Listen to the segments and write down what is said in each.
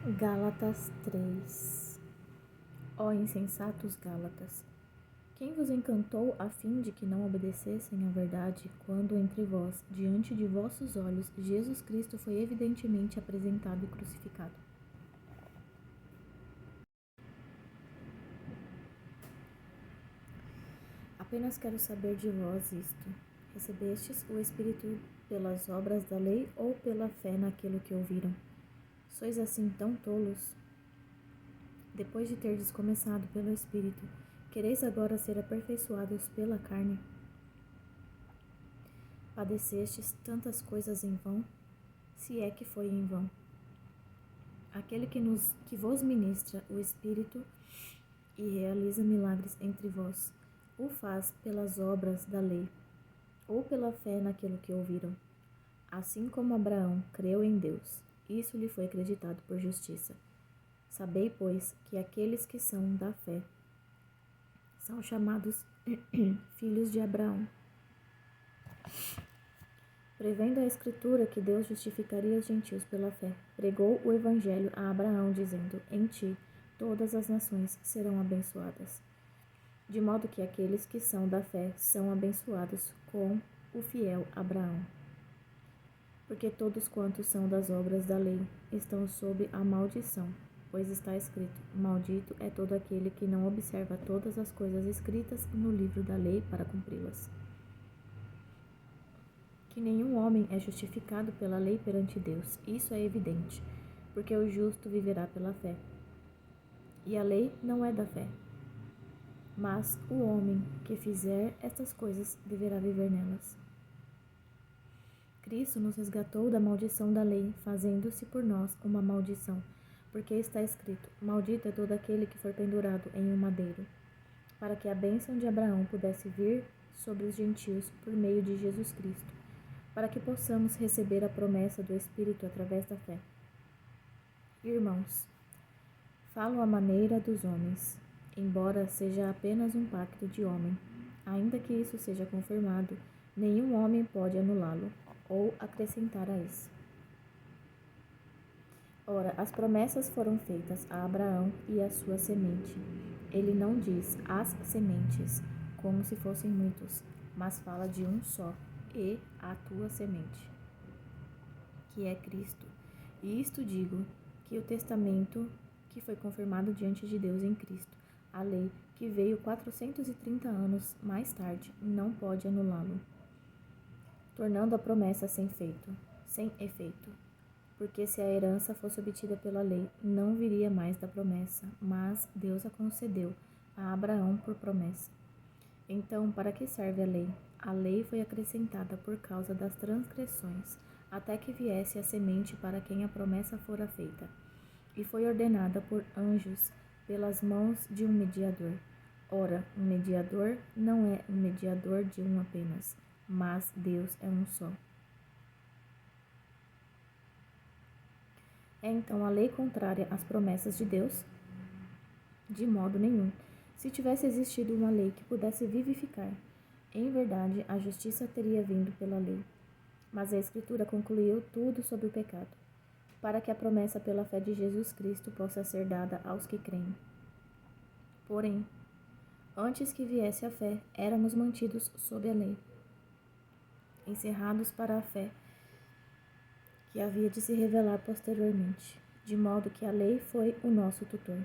Gálatas 3. Ó insensatos Gálatas, quem vos encantou a fim de que não obedecessem à verdade, quando entre vós, diante de vossos olhos, Jesus Cristo foi evidentemente apresentado e crucificado? Apenas quero saber de vós isto: recebestes o Espírito pelas obras da lei ou pela fé naquilo que ouviram? Sois assim tão tolos? Depois de terdes começado pelo Espírito, quereis agora ser aperfeiçoados pela carne? Padecestes tantas coisas em vão, se é que foi em vão. Aquele que vos ministra o Espírito e realiza milagres entre vós, o faz pelas obras da lei, ou pela fé naquilo que ouviram. Assim como Abraão creu em Deus, isso lhe foi acreditado por justiça. Sabei, pois, que aqueles que são da fé são chamados filhos de Abraão. Prevendo a Escritura que Deus justificaria os gentios pela fé, pregou o Evangelho a Abraão, dizendo: em ti todas as nações serão abençoadas. De modo que aqueles que são da fé são abençoados com o fiel Abraão. Porque todos quantos são das obras da lei estão sob a maldição, pois está escrito: maldito é todo aquele que não observa todas as coisas escritas no livro da lei para cumpri-las. Que nenhum homem é justificado pela lei perante Deus, isso é evidente, porque o justo viverá pela fé. E a lei não é da fé, mas o homem que fizer estas coisas deverá viver nelas. Cristo nos resgatou da maldição da lei, fazendo-se por nós uma maldição, porque está escrito: maldito é todo aquele que for pendurado em um madeiro, para que a bênção de Abraão pudesse vir sobre os gentios por meio de Jesus Cristo, para que possamos receber a promessa do Espírito através da fé. Irmãos, falo à maneira dos homens, embora seja apenas um pacto de homem. Ainda que isso seja confirmado, nenhum homem pode anulá-lo ou acrescentar a isso. Ora, as promessas foram feitas a Abraão e à sua semente. Ele não diz as sementes, como se fossem muitos, mas fala de um só, e a tua semente, que é Cristo. E isto digo, que o testamento que foi confirmado diante de Deus em Cristo, a lei que veio 430 anos mais tarde, não pode anulá-lo, tornando a promessa sem efeito. Porque se a herança fosse obtida pela lei, não viria mais da promessa, mas Deus a concedeu a Abraão por promessa. Então, para que serve a lei? A lei foi acrescentada por causa das transgressões, até que viesse a semente para quem a promessa fora feita. E foi ordenada por anjos, pelas mãos de um mediador. Ora, um mediador não é um mediador de um apenas, mas Deus é um só. É então a lei contrária às promessas de Deus? De modo nenhum. Se tivesse existido uma lei que pudesse vivificar, em verdade a justiça teria vindo pela lei. Mas a Escritura concluiu tudo sobre o pecado, para que a promessa pela fé de Jesus Cristo possa ser dada aos que creem. Porém, antes que viesse a fé, éramos mantidos sob a lei, encerrados para a fé que havia de se revelar posteriormente, de modo que a lei foi o nosso tutor,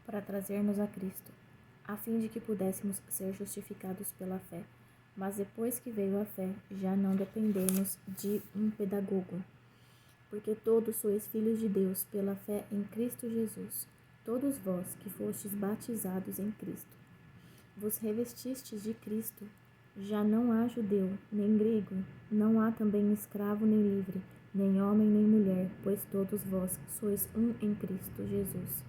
para trazer-nos a Cristo, a fim de que pudéssemos ser justificados pela fé. Mas depois que veio a fé, já não dependemos de um pedagogo, porque todos sois filhos de Deus pela fé em Cristo Jesus. Todos vós que fostes batizados em Cristo, vos revestistes de Cristo. Já não há judeu, nem grego, não há também escravo nem livre, nem homem nem mulher, pois todos vós sois um em Cristo Jesus.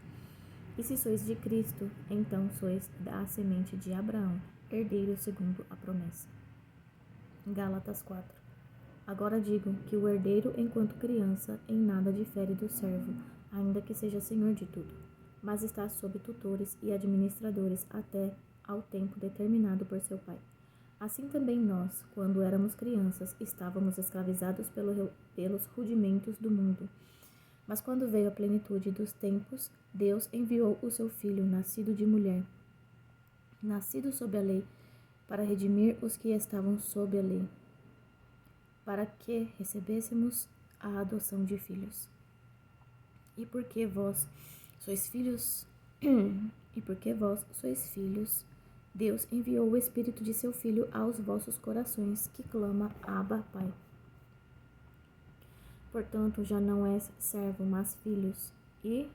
E se sois de Cristo, então sois da semente de Abraão, herdeiro segundo a promessa. Gálatas 4. Agora digo que o herdeiro, enquanto criança, em nada difere do servo, ainda que seja senhor de tudo, mas está sob tutores e administradores até ao tempo determinado por seu pai. Assim também nós, quando éramos crianças, estávamos escravizados pelos rudimentos do mundo. Mas quando veio a plenitude dos tempos, Deus enviou o seu Filho, nascido de mulher, nascido sob a lei, para redimir os que estavam sob a lei, para que recebêssemos a adoção de filhos. E porque vós sois filhos, e porque vós sois filhos, Deus enviou o Espírito de seu Filho aos vossos corações, que clama: Abba, Pai. Portanto, já não és servo, mas filhos. E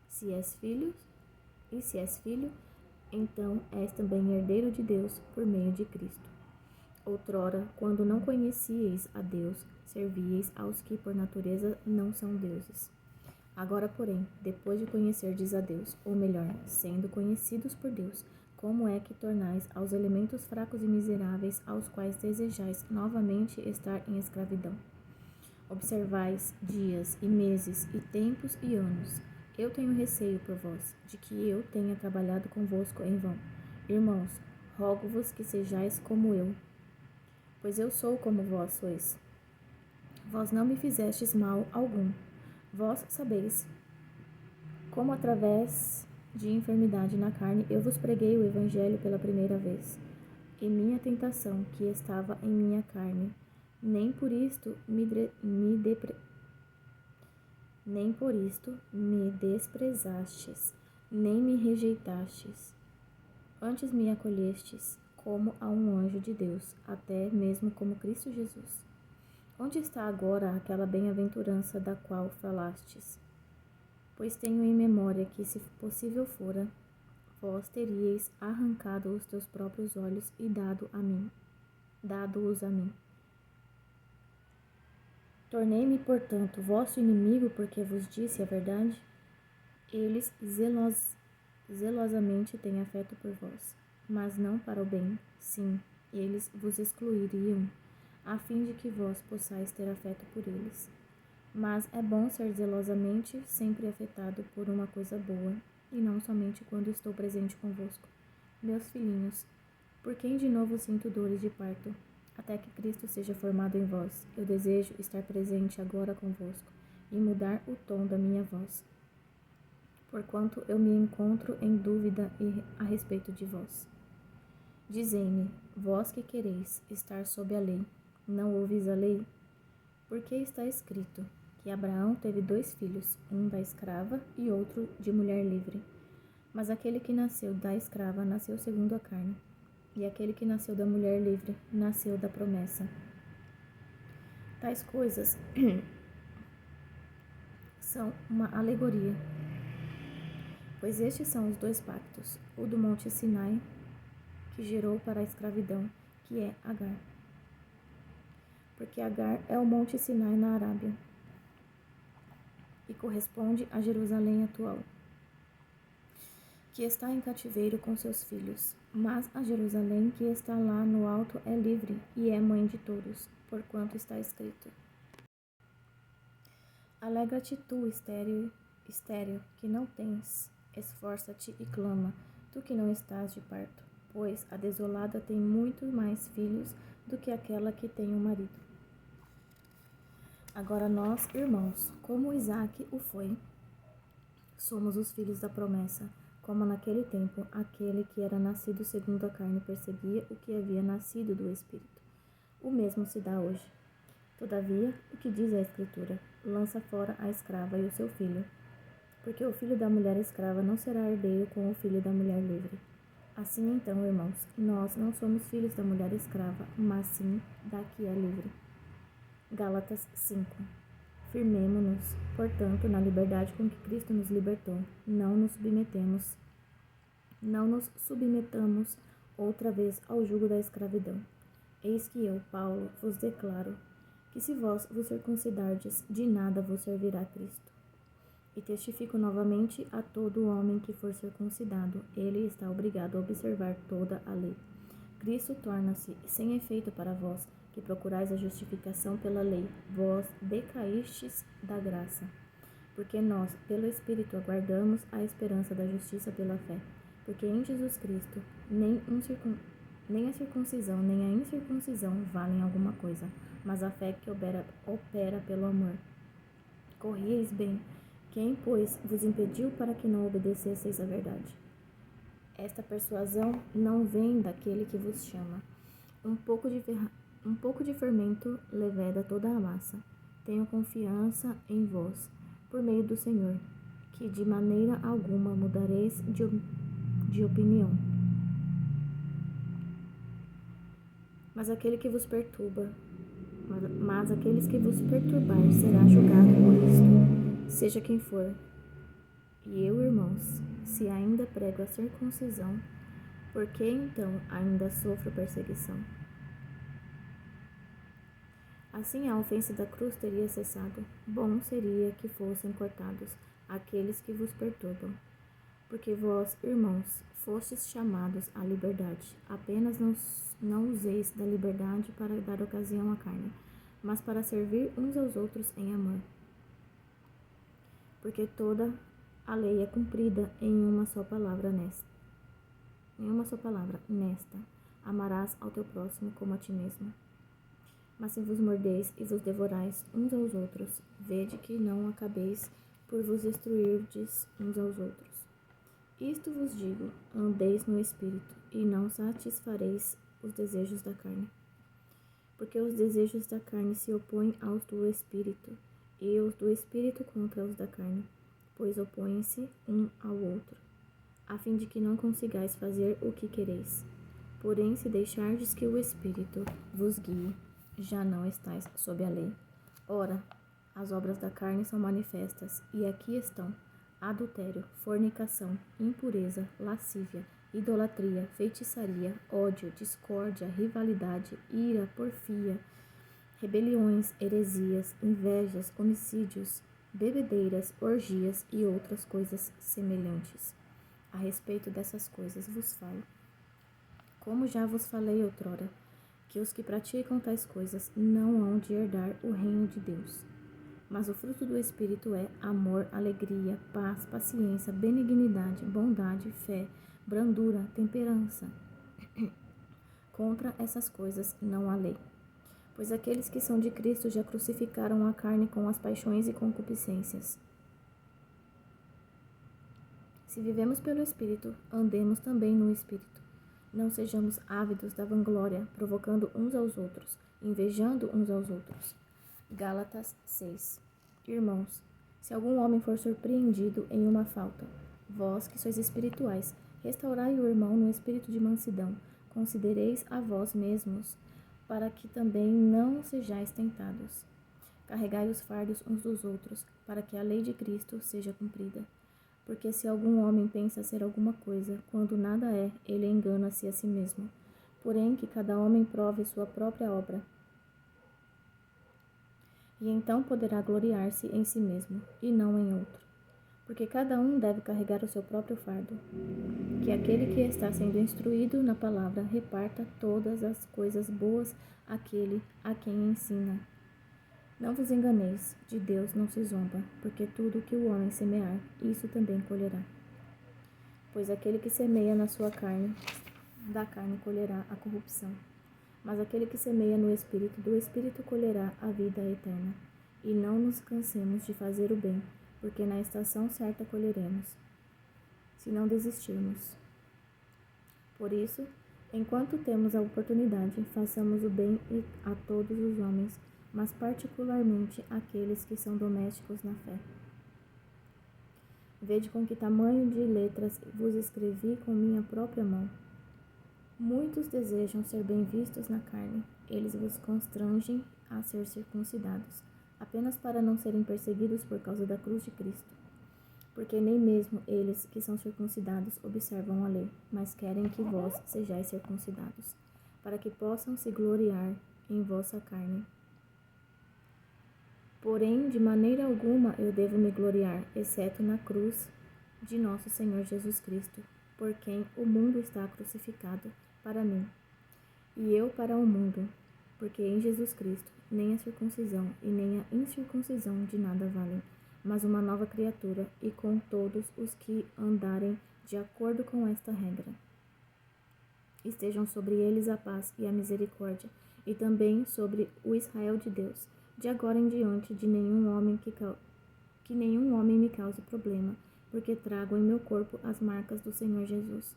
se és filho, então és também herdeiro de Deus por meio de Cristo. Outrora, quando não conhecieis a Deus, servíeis aos que por natureza não são deuses. Agora, porém, depois de conhecerdes a Deus, ou melhor, sendo conhecidos por Deus, como é que tornais aos elementos fracos e miseráveis aos quais desejais novamente estar em escravidão? Observais dias e meses e tempos e anos. Eu tenho receio por vós, de que eu tenha trabalhado convosco em vão. Irmãos, rogo-vos que sejais como eu, pois eu sou como vós sois. Vós não me fizestes mal algum. Vós sabeis como através de enfermidade na carne eu vos preguei o evangelho pela primeira vez. E minha tentação, que estava em minha carne, nem por isto me desprezastes, nem me rejeitastes. Antes me acolhestes como a um anjo de Deus, até mesmo como Cristo Jesus. Onde está agora aquela bem-aventurança da qual falastes? Pois tenho em memória que, se possível fora, vós teríeis arrancado os teus próprios olhos e dado-os a mim. Tornei-me, portanto, vosso inimigo porque vos disse a verdade? Eles zelosamente têm afeto por vós, mas não para o bem. Sim, eles vos excluiriam, a fim de que vós possais ter afeto por eles. Mas é bom ser zelosamente sempre afetado por uma coisa boa, e não somente quando estou presente convosco. Meus filhinhos, por quem de novo sinto dores de parto, até que Cristo seja formado em vós. Eu desejo estar presente agora convosco e mudar o tom da minha voz, porquanto eu me encontro em dúvida a respeito de vós. Dizei-me, vós que quereis estar sob a lei, não ouvis a lei? Porque está escrito que Abraão teve 2 filhos, um da escrava e outro de mulher livre. Mas aquele que nasceu da escrava nasceu segundo a carne, e aquele que nasceu da mulher livre nasceu da promessa. Tais coisas são uma alegoria, pois estes são os 2 pactos, o do monte Sinai, que gerou para a escravidão, que é Agar. Porque Agar é o monte Sinai na Arábia, e corresponde a Jerusalém atual, que está em cativeiro com seus filhos. Mas a Jerusalém que está lá no alto é livre e é mãe de todos, porquanto está escrito: Alegra-te tu, estéril, que não tens, esforça-te e clama, tu que não estás de parto, pois a desolada tem muito mais filhos do que aquela que tem um marido. Agora nós, irmãos, como Isaque o foi, somos os filhos da promessa. Como naquele tempo, aquele que era nascido segundo a carne perseguia o que havia nascido do Espírito. O mesmo se dá hoje. Todavia, o que diz a Escritura? Lança fora a escrava e o seu filho, porque o filho da mulher escrava não será herdeiro com o filho da mulher livre. Assim então, irmãos, nós não somos filhos da mulher escrava, mas sim da que é livre. Gálatas 5. Firmemo-nos, portanto, na liberdade com que Cristo nos libertou. Não nos submetamos outra vez ao jugo da escravidão. Eis que eu, Paulo, vos declaro que se vós vos circuncidardes, de nada vos servirá Cristo. E testifico novamente a todo homem que for circuncidado, ele está obrigado a observar toda a lei. Cristo torna-se sem efeito para vós, que procurais a justificação pela lei, vós decaístes da graça. Porque nós, pelo Espírito, aguardamos a esperança da justiça pela fé. Porque em Jesus Cristo, nem a circuncisão nem a incircuncisão valem alguma coisa, mas a fé que opera pelo amor. Corrieis bem. Quem, pois, vos impediu para que não obedecesseis à verdade? Esta persuasão não vem daquele que vos chama. Um pouco de fermento leveda toda a massa. Tenho confiança em vós, por meio do Senhor, que de maneira alguma mudareis de opinião. Mas aqueles que vos perturbam será julgado por isto, seja quem for. E eu, irmãos, se ainda prego a circuncisão, por que então ainda sofro perseguição? Assim a ofensa da cruz teria cessado. Bom seria que fossem cortados aqueles que vos perturbam. Porque vós, irmãos, fostes chamados à liberdade. Apenas não useis da liberdade para dar ocasião à carne, mas para servir uns aos outros em amor. Porque toda a lei é cumprida em uma só palavra nesta: amarás ao teu próximo como a ti mesmo. Mas se vos mordeis e vos devorais uns aos outros, vede que não acabeis por vos destruirdes uns aos outros. Isto vos digo: andeis no Espírito, e não satisfareis os desejos da carne. Porque os desejos da carne se opõem aos do Espírito, e os do Espírito contra os da carne, pois opõem-se um ao outro, a fim de que não consigais fazer o que quereis. Porém, se deixardes que o Espírito vos guie, já não estáis sob a lei. Ora, as obras da carne são manifestas, e aqui estão: adultério, fornicação, impureza, lascívia, idolatria, feitiçaria, ódio, discórdia, rivalidade, ira, porfia, rebeliões, heresias, invejas, homicídios, bebedeiras, orgias e outras coisas semelhantes. A respeito dessas coisas vos falo, como já vos falei outrora, que os que praticam tais coisas não hão de herdar o reino de Deus. Mas o fruto do Espírito é amor, alegria, paz, paciência, benignidade, bondade, fé, brandura, temperança. Contra essas coisas não há lei. Pois aqueles que são de Cristo já crucificaram a carne com as paixões e concupiscências. Se vivemos pelo Espírito, andemos também no Espírito. Não sejamos ávidos da vanglória, provocando uns aos outros, invejando uns aos outros. Gálatas 6. Irmãos, se algum homem for surpreendido em uma falta, vós que sois espirituais, restaurai o irmão no espírito de mansidão, considereis a vós mesmos, para que também não sejais tentados. Carregai os fardos uns dos outros, para que a lei de Cristo seja cumprida. Porque se algum homem pensa ser alguma coisa, quando nada é, ele engana-se a si mesmo. Porém, que cada homem prove sua própria obra, e então poderá gloriar-se em si mesmo, e não em outro. Porque cada um deve carregar o seu próprio fardo. Que aquele que está sendo instruído na palavra reparta todas as coisas boas àquele a quem ensina. Não vos enganeis, de Deus não se zomba, porque tudo o que o homem semear, isso também colherá. Pois aquele que semeia na sua carne, da carne colherá a corrupção. Mas aquele que semeia no Espírito, do Espírito colherá a vida eterna. E não nos cansemos de fazer o bem, porque na estação certa colheremos, se não desistirmos. Por isso, enquanto temos a oportunidade, façamos o bem a todos os homens, mas particularmente àqueles que são domésticos na fé. Vede com que tamanho de letras vos escrevi com minha própria mão. Muitos desejam ser bem vistos na carne, eles vos constrangem a ser circuncidados, apenas para não serem perseguidos por causa da cruz de Cristo. Porque nem mesmo eles que são circuncidados observam a lei, mas querem que vós sejais circuncidados, para que possam se gloriar em vossa carne. Porém, de maneira alguma eu devo me gloriar, exceto na cruz de nosso Senhor Jesus Cristo, por quem o mundo está crucificado para mim, e eu para o mundo, porque em Jesus Cristo nem a circuncisão e nem a incircuncisão de nada valem, mas uma nova criatura, e com todos os que andarem de acordo com esta regra. Estejam sobre eles a paz e a misericórdia, e também sobre o Israel de Deus. De agora em diante, de nenhum homem que nenhum homem me cause problema, porque trago em meu corpo as marcas do Senhor Jesus.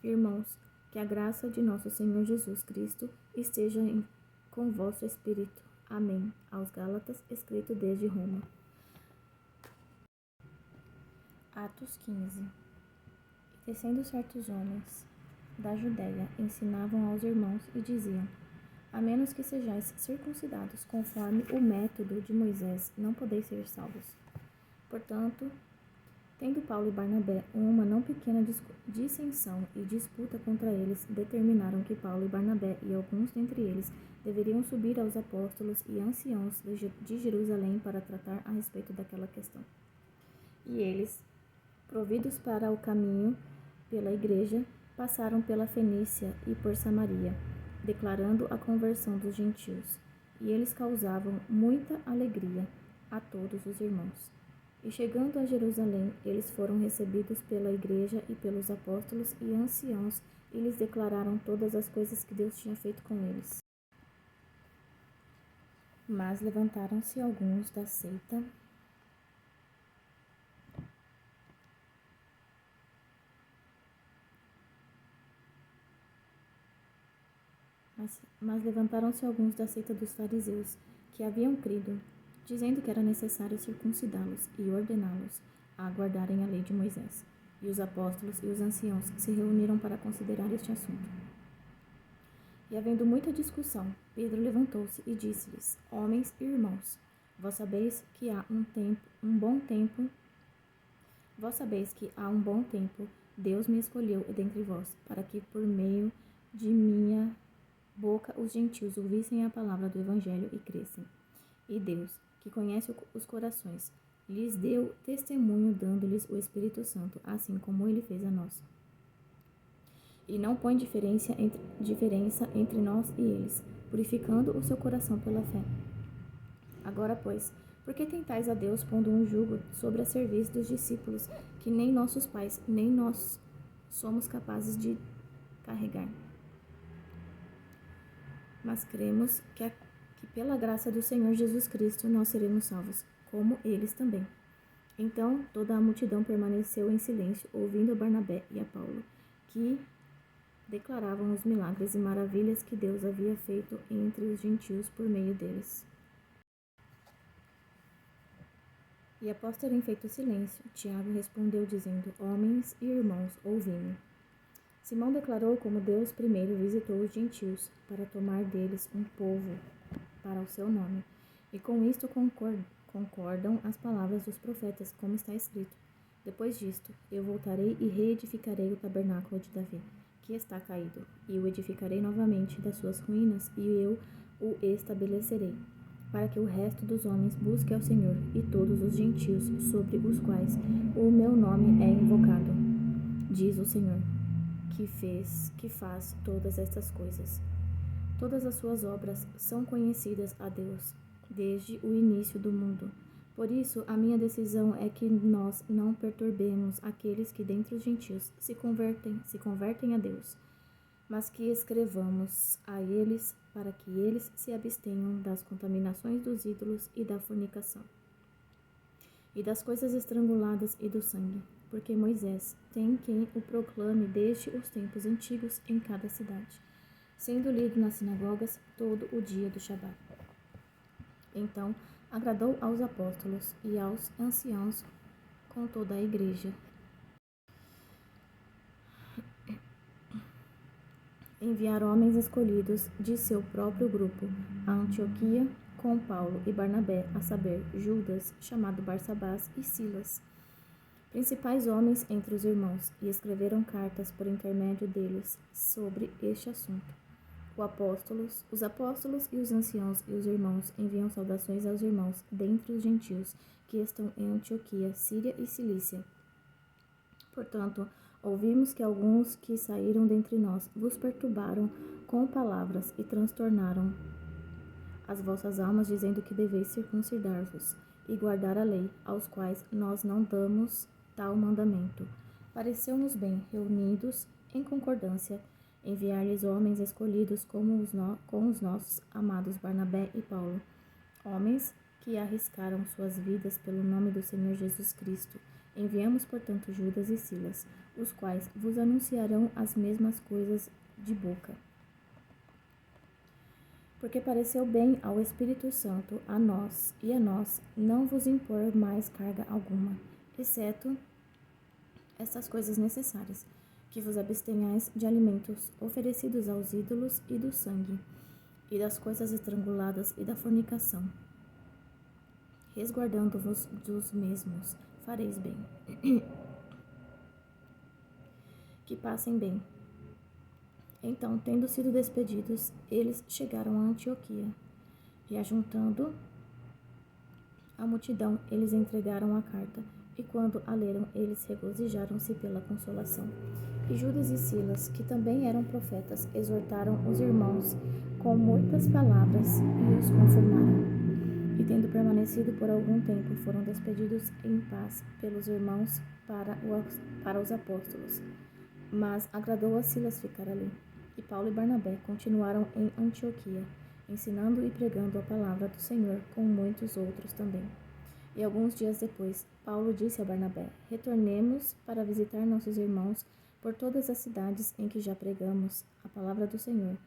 Irmãos, que a graça de nosso Senhor Jesus Cristo esteja com vosso espírito. Amém. Aos Gálatas, escrito desde Roma. Atos 15. E descendo certos homens da Judéia, ensinavam aos irmãos e diziam: a menos que sejais circuncidados conforme o método de Moisés, não podeis ser salvos. Portanto, tendo Paulo e Barnabé uma não pequena dissensão e disputa contra eles, determinaram que Paulo e Barnabé e alguns dentre eles deveriam subir aos apóstolos e anciãos de Jerusalém para tratar a respeito daquela questão. E eles, providos para o caminho pela igreja, passaram pela Fenícia e por Samaria, declarando a conversão dos gentios. E eles causavam muita alegria a todos os irmãos. E chegando a Jerusalém, eles foram recebidos pela igreja e pelos apóstolos e anciãos, e lhes declararam todas as coisas que Deus tinha feito com eles. Mas levantaram-se alguns da seita dos fariseus, que haviam crido, dizendo que era necessário circuncidá-los e ordená-los a guardarem a lei de Moisés. E os apóstolos e os anciãos se reuniram para considerar este assunto. E havendo muita discussão, Pedro levantou-se e disse-lhes: homens e irmãos, vós sabeis que há um bom tempo Deus me escolheu dentre vós, para que por meio de minha boca os gentios ouvissem a palavra do evangelho e crescem. E Deus, que conhece os corações, lhes deu testemunho dando-lhes o Espírito Santo, assim como ele fez a nós. E não põe diferença entre nós e eles, purificando o seu coração pela fé. Agora, pois, por que tentais a Deus pondo um jugo sobre a serviço dos discípulos, que nem nossos pais, nem nós somos capazes de carregar? Mas cremos que pela graça do Senhor Jesus Cristo nós seremos salvos, como eles também. Então toda a multidão permaneceu em silêncio, ouvindo a Barnabé e a Paulo, que declaravam os milagres e maravilhas que Deus havia feito entre os gentios por meio deles. E após terem feito silêncio, Tiago respondeu dizendo: homens e irmãos, ouvi-me. Simão declarou como Deus primeiro visitou os gentios para tomar deles um povo para o seu nome. E com isto concordam as palavras dos profetas, como está escrito: depois disto, eu voltarei e reedificarei o tabernáculo de Davi, que está caído, e o edificarei novamente das suas ruínas, e eu o estabelecerei, para que o resto dos homens busque ao Senhor e todos os gentios sobre os quais o meu nome é invocado, diz o Senhor, que faz todas estas coisas. Todas as suas obras são conhecidas a Deus, desde o início do mundo. Por isso, a minha decisão é que nós não perturbemos aqueles que dentre os gentios se convertem a Deus, mas que escrevamos a eles para que eles se abstenham das contaminações dos ídolos e da fornicação, e das coisas estranguladas e do sangue, porque Moisés tem quem o proclame desde os tempos antigos em cada cidade, sendo lido nas sinagogas todo o dia do Shabat. Então agradou aos apóstolos e aos anciãos com toda a igreja. Enviar homens escolhidos de seu próprio grupo a Antioquia com Paulo e Barnabé, a saber, Judas, chamado Barsabás, e Silas, principais homens entre os irmãos, e escreveram cartas por intermédio deles sobre este assunto. Os apóstolos e os anciãos e os irmãos enviam saudações aos irmãos dentre os gentios que estão em Antioquia, Síria e Cilícia. Portanto, ouvimos que alguns que saíram dentre nós vos perturbaram com palavras e transtornaram as vossas almas, dizendo que deveis circuncidar-vos e guardar a lei, aos quais nós não damos tal mandamento. Pareceu-nos bem, reunidos em concordância, enviar-lhes homens escolhidos com os nossos amados Barnabé e Paulo, homens que arriscaram suas vidas pelo nome do Senhor Jesus Cristo. Enviamos, portanto, Judas e Silas, os quais vos anunciarão as mesmas coisas de boca. Porque pareceu bem ao Espírito Santo, a nós, não vos impor mais carga alguma, exceto estas coisas necessárias, que vos abstenhais de alimentos oferecidos aos ídolos e do sangue, e das coisas estranguladas e da fornicação. Resguardando-vos dos mesmos, fareis bem. Que passem bem. Então, tendo sido despedidos, eles chegaram a Antioquia, e ajuntando a multidão, eles entregaram a carta, e quando a leram, eles regozijaram-se pela consolação. E Judas e Silas, que também eram profetas, exortaram os irmãos com muitas palavras e os confirmaram. E tendo permanecido por algum tempo, foram despedidos em paz pelos irmãos para os apóstolos. Mas agradou a Silas ficar ali. E Paulo e Barnabé continuaram em Antioquia, ensinando e pregando a palavra do Senhor com muitos outros também. E alguns dias depois, Paulo disse a Barnabé: retornemos para visitar nossos irmãos por todas as cidades em que já pregamos a palavra do Senhor,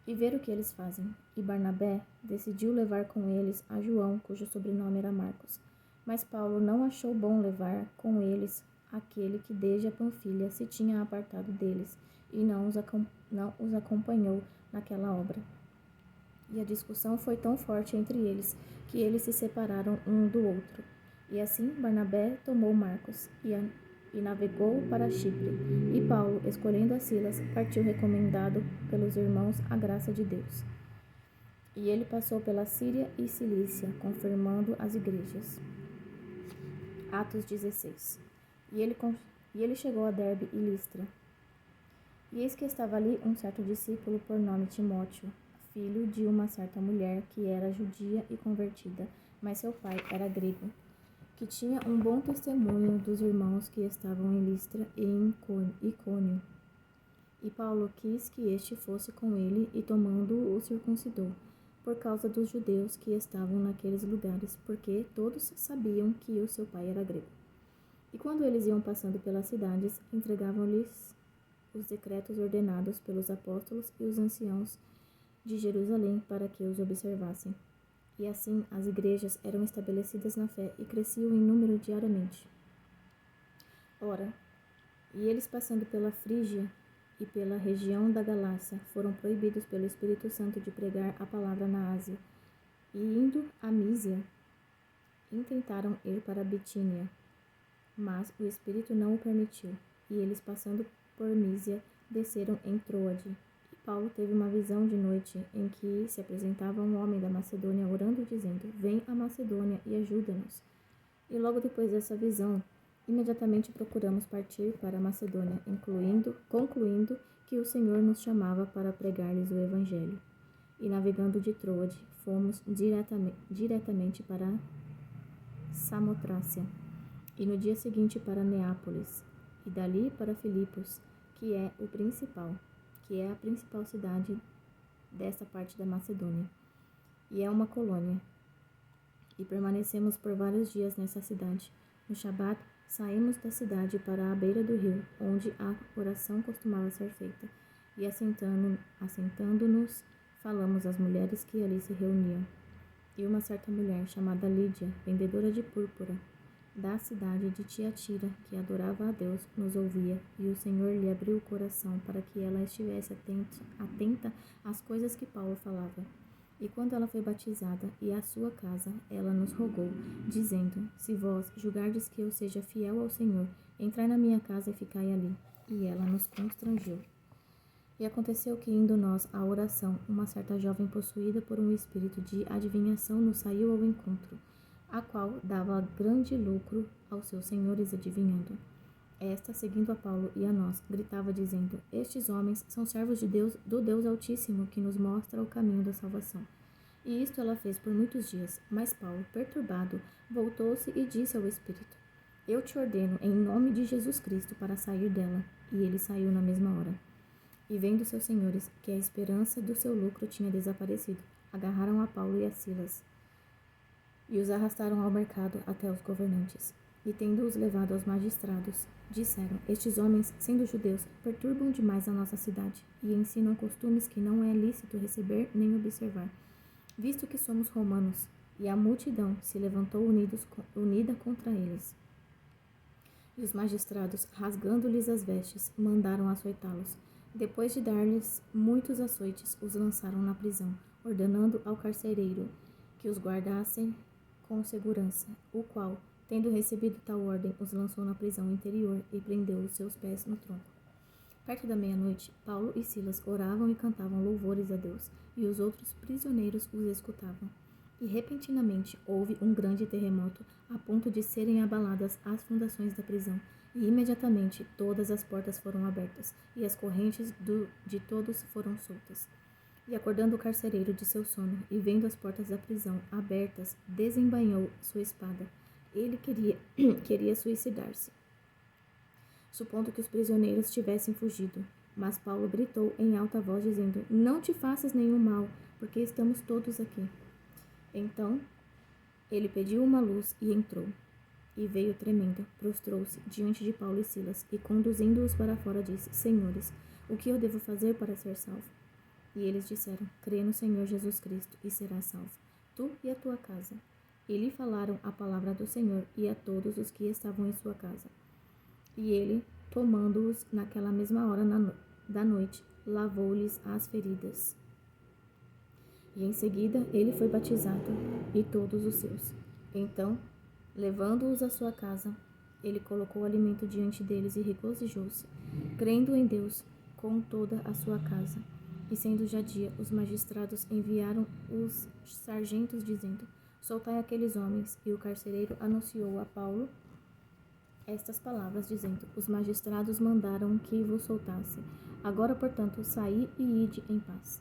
e ver o que eles fazem. E Barnabé decidiu levar com eles a João, cujo sobrenome era Marcos. Mas Paulo não achou bom levar com eles aquele que desde a Panfilha se tinha apartado deles, e não os acompanhou naquela obra. E a discussão foi tão forte entre eles, que eles se separaram um do outro. E assim Barnabé tomou Marcos e navegou para Chipre. E Paulo, escolhendo a Silas, partiu recomendado pelos irmãos a graça de Deus. E ele passou pela Síria e Cilícia, confirmando as igrejas. Atos 16. E ele chegou a Derbe e Listra. E eis que estava ali um certo discípulo por nome Timóteo, filho de uma certa mulher que era judia e convertida, mas seu pai era grego, que tinha um bom testemunho dos irmãos que estavam em Listra e em Icônio. E Paulo quis que este fosse com ele, e tomando-o circuncidou, por causa dos judeus que estavam naqueles lugares, porque todos sabiam que o seu pai era grego. E quando eles iam passando pelas cidades, entregavam-lhes os decretos ordenados pelos apóstolos e os anciãos de Jerusalém para que os observassem. E assim as igrejas eram estabelecidas na fé e cresciam em número diariamente. Ora, e eles passando pela Frígia e pela região da Galácia, foram proibidos pelo Espírito Santo de pregar a palavra na Ásia. E indo a Mísia, intentaram ir para Bitínia, mas o Espírito não o permitiu. E eles, passando por Mísia, desceram em Troade. E Paulo teve uma visão de noite, em que se apresentava um homem da Macedônia orando e dizendo: vem à Macedônia e ajuda-nos. E logo depois dessa visão, imediatamente procuramos partir para a Macedônia, concluindo que o Senhor nos chamava para pregar-lhes o Evangelho. E navegando de Troade, fomos diretamente para Samotrácia, e no dia seguinte para Neápolis, e dali para Filipos, que é a principal cidade desta parte da Macedônia, e é uma colônia. E permanecemos por vários dias nessa cidade. No Shabat, saímos da cidade para a beira do rio, onde a oração costumava ser feita, e assentando-nos, falamos às mulheres que ali se reuniam. E uma certa mulher, chamada Lídia, vendedora de púrpura, da cidade de Tiatira, que adorava a Deus, nos ouvia, e o Senhor lhe abriu o coração para que ela estivesse atenta às coisas que Paulo falava. E quando ela foi batizada, e a sua casa, ela nos rogou, dizendo: se vós julgardes que eu seja fiel ao Senhor, entrai na minha casa e ficai ali. E ela nos constrangeu. E aconteceu que, indo nós à oração, uma certa jovem possuída por um espírito de adivinhação nos saiu ao encontro, a qual dava grande lucro aos seus senhores adivinhando. Esta, seguindo a Paulo e a nós, gritava dizendo: estes homens são servos de Deus, do Deus Altíssimo, que nos mostra o caminho da salvação. E isto ela fez por muitos dias. Mas Paulo, perturbado, voltou-se e disse ao espírito: eu te ordeno em nome de Jesus Cristo para sair dela. E ele saiu na mesma hora. E vendo seus senhores que a esperança do seu lucro tinha desaparecido, agarraram a Paulo e a Silas e os arrastaram ao mercado até os governantes. E tendo-os levado aos magistrados, disseram: Estes homens, sendo judeus, perturbam demais a nossa cidade, e ensinam costumes que não é lícito receber nem observar, visto que somos romanos. E a multidão se levantou unida contra eles. E os magistrados, rasgando-lhes as vestes, mandaram açoitá-los. Depois de dar-lhes muitos açoites, os lançaram na prisão, ordenando ao carcereiro que os guardassem com segurança, o qual, tendo recebido tal ordem, os lançou na prisão interior e prendeu os seus pés no tronco. Perto da meia-noite, Paulo e Silas oravam e cantavam louvores a Deus, e os outros prisioneiros os escutavam. E repentinamente houve um grande terremoto, a ponto de serem abaladas as fundações da prisão, e imediatamente todas as portas foram abertas, e as correntes de todos foram soltas. E acordando o carcereiro de seu sono, e vendo as portas da prisão abertas, desembainhou sua espada. Ele queria suicidar-se, supondo que os prisioneiros tivessem fugido. Mas Paulo gritou em alta voz, dizendo: Não te faças nenhum mal, porque estamos todos aqui. Então ele pediu uma luz e entrou. E veio tremendo, prostrou-se diante de Paulo e Silas, e conduzindo-os para fora disse: Senhores, o que eu devo fazer para ser salvo? E eles disseram: Crê no Senhor Jesus Cristo, e serás salvo, tu e a tua casa. E lhe falaram a palavra do Senhor e a todos os que estavam em sua casa. E ele, tomando-os naquela mesma hora da noite, lavou-lhes as feridas. E em seguida ele foi batizado, e todos os seus. Então, levando-os à sua casa, ele colocou o alimento diante deles e regozijou-se, crendo em Deus com toda a sua casa. E sendo já dia, os magistrados enviaram os sargentos, dizendo: Soltai aqueles homens. E o carcereiro anunciou a Paulo estas palavras, dizendo: Os magistrados mandaram que vos soltasse. Agora, portanto, saí e ide em paz.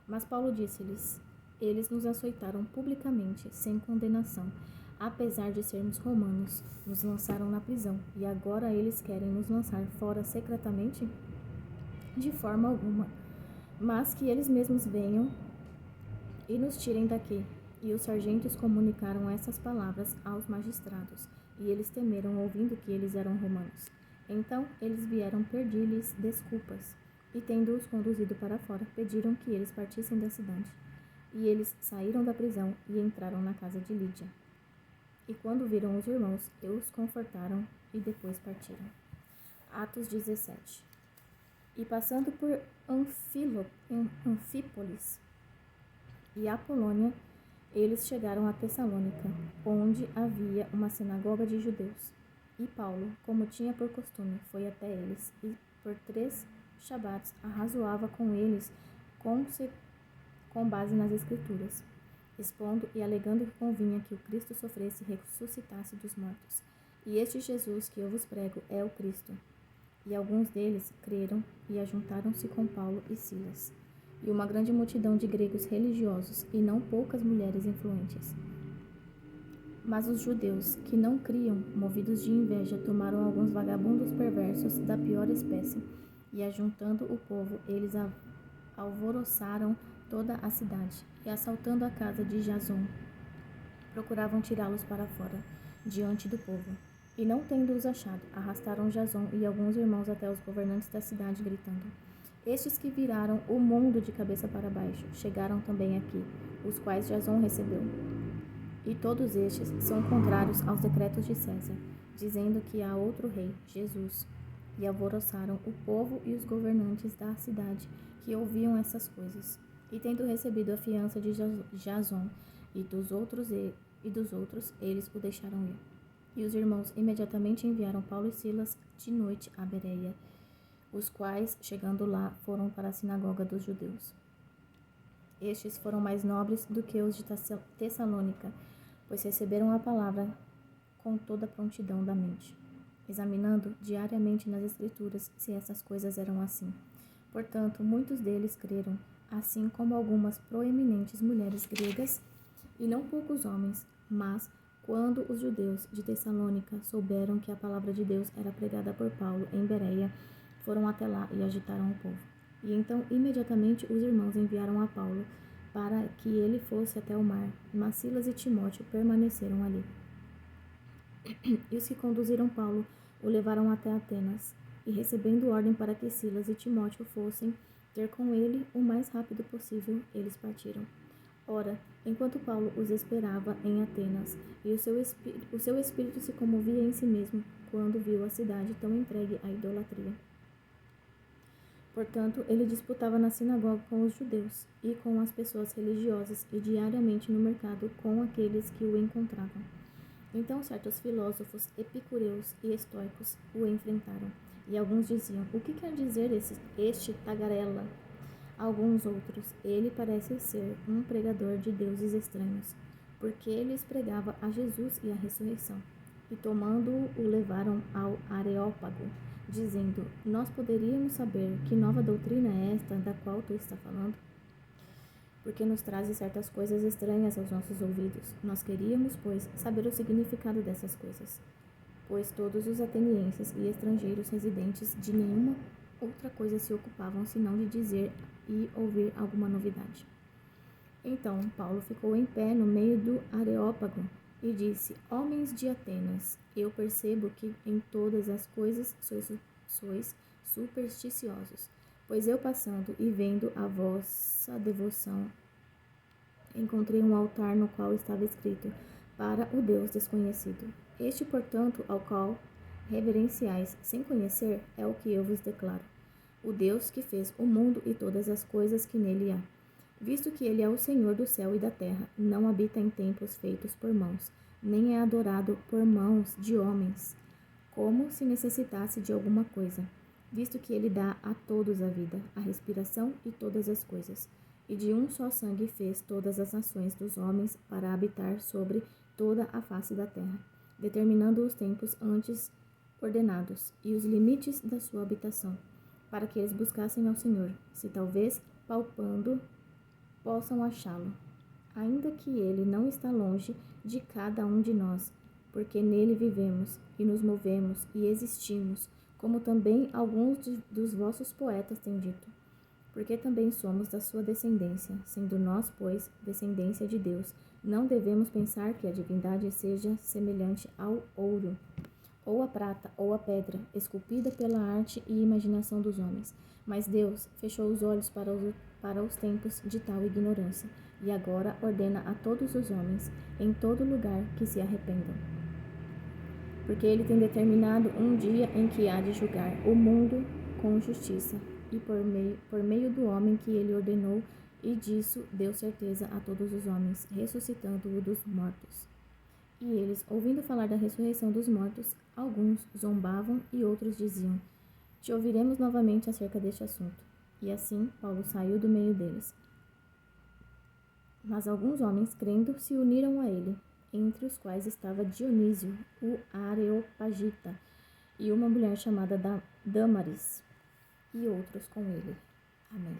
Mas Paulo disse-lhes: Eles nos açoitaram publicamente, sem condenação. Apesar de sermos romanos, nos lançaram na prisão, e agora eles querem nos lançar fora secretamente? De forma alguma. Mas que eles mesmos venham e nos tirem daqui. E os sargentos comunicaram essas palavras aos magistrados, e eles temeram, ouvindo que eles eram romanos. Então eles vieram pedir-lhes desculpas, e tendo-os conduzido para fora, pediram que eles partissem da cidade. E eles saíram da prisão e entraram na casa de Lídia. E quando viram os irmãos, os confortaram e depois partiram. Atos 17. E passando por Anfípolis e Apolônia, eles chegaram a Tessalônica, onde havia uma sinagoga de judeus. E Paulo, como tinha por costume, foi até eles, e por 3 Shabates arrazoava com eles com base nas Escrituras, expondo e alegando que convinha que o Cristo sofresse e ressuscitasse dos mortos. E este Jesus que eu vos prego é o Cristo. E alguns deles creram e ajuntaram-se com Paulo e Silas, e uma grande multidão de gregos religiosos, e não poucas mulheres influentes. Mas os judeus, que não criam, movidos de inveja, tomaram alguns vagabundos perversos da pior espécie, e ajuntando o povo, eles alvoroçaram toda a cidade, e assaltando a casa de Jason, procuravam tirá-los para fora, diante do povo. E não tendo-os achado, arrastaram Jason e alguns irmãos até os governantes da cidade, gritando: Estes que viraram o mundo de cabeça para baixo, chegaram também aqui, os quais Jason recebeu. E todos estes são contrários aos decretos de César, dizendo que há outro rei, Jesus. E alvoroçaram o povo e os governantes da cidade, que ouviam essas coisas. E tendo recebido a fiança de Jason e dos outros, eles o deixaram ir. E os irmãos imediatamente enviaram Paulo e Silas de noite a Bereia, os quais, chegando lá, foram para a sinagoga dos judeus. Estes foram mais nobres do que os de Tessalônica, pois receberam a palavra com toda a prontidão da mente, examinando diariamente nas Escrituras se essas coisas eram assim. Portanto, muitos deles creram, assim como algumas proeminentes mulheres gregas, e não poucos homens. Mas, quando os judeus de Tessalônica souberam que a palavra de Deus era pregada por Paulo em Bereia, foram até lá e agitaram o povo. E então, imediatamente, os irmãos enviaram a Paulo para que ele fosse até o mar, mas Silas e Timóteo permaneceram ali. E os que conduziram Paulo o levaram até Atenas, e recebendo ordem para que Silas e Timóteo fossem ter com ele o mais rápido possível, eles partiram. Ora, enquanto Paulo os esperava em Atenas, e o seu espírito se comovia em si mesmo, quando viu a cidade tão entregue à idolatria. Portanto, ele disputava na sinagoga com os judeus e com as pessoas religiosas, e diariamente no mercado com aqueles que o encontravam. Então certos filósofos epicureus e estoicos o enfrentaram, e alguns diziam: "O que quer dizer este tagarela?" Alguns outros: "Ele parece ser um pregador de deuses estranhos, porque lhes pregava a Jesus e a ressurreição." E tomando-o, o levaram ao Areópago, dizendo: "Nós poderíamos saber que nova doutrina é esta da qual tu está falando? Porque nos trazes certas coisas estranhas aos nossos ouvidos. Nós queríamos, pois, saber o significado dessas coisas. Pois todos os atenienses e estrangeiros residentes de nenhuma outra coisa se ocupavam senão de dizer e ouvir alguma novidade." Então Paulo ficou em pé no meio do Areópago e disse: "Homens de Atenas, eu percebo que em todas as coisas sois supersticiosos. Pois eu, passando e vendo a vossa devoção, encontrei um altar no qual estava escrito: para o Deus desconhecido. Este, portanto, ao qual reverenciais sem conhecer, é o que eu vos declaro: o Deus que fez o mundo e todas as coisas que nele há. Visto que ele é o Senhor do céu e da terra, não habita em templos feitos por mãos, nem é adorado por mãos de homens, como se necessitasse de alguma coisa, visto que ele dá a todos a vida, a respiração e todas as coisas. E de um só sangue fez todas as nações dos homens para habitar sobre toda a face da terra, determinando os tempos antes ordenados e os limites da sua habitação, para que eles buscassem ao Senhor, se talvez, palpando, possam achá-lo, ainda que ele não está longe de cada um de nós, porque nele vivemos e nos movemos e existimos, como também alguns dos vossos poetas têm dito, porque também somos da sua descendência, sendo nós, pois, descendência de Deus. Não devemos pensar que a divindade seja semelhante ao ouro, ou a prata, ou a pedra, esculpida pela arte e imaginação dos homens. Mas Deus fechou os olhos para os tempos de tal ignorância, e agora ordena a todos os homens, em todo lugar, que se arrependam. Porque ele tem determinado um dia em que há de julgar o mundo com justiça, e por meio do homem que ele ordenou, e disso deu certeza a todos os homens, ressuscitando-o dos mortos. E eles, ouvindo falar da ressurreição dos mortos, alguns zombavam e outros diziam: "Te ouviremos novamente acerca deste assunto." E assim Paulo saiu do meio deles. Mas alguns homens, crendo, se uniram a ele, entre os quais estava Dionísio, o Areopagita, e uma mulher chamada Dâmaris, e outros com ele. Amém.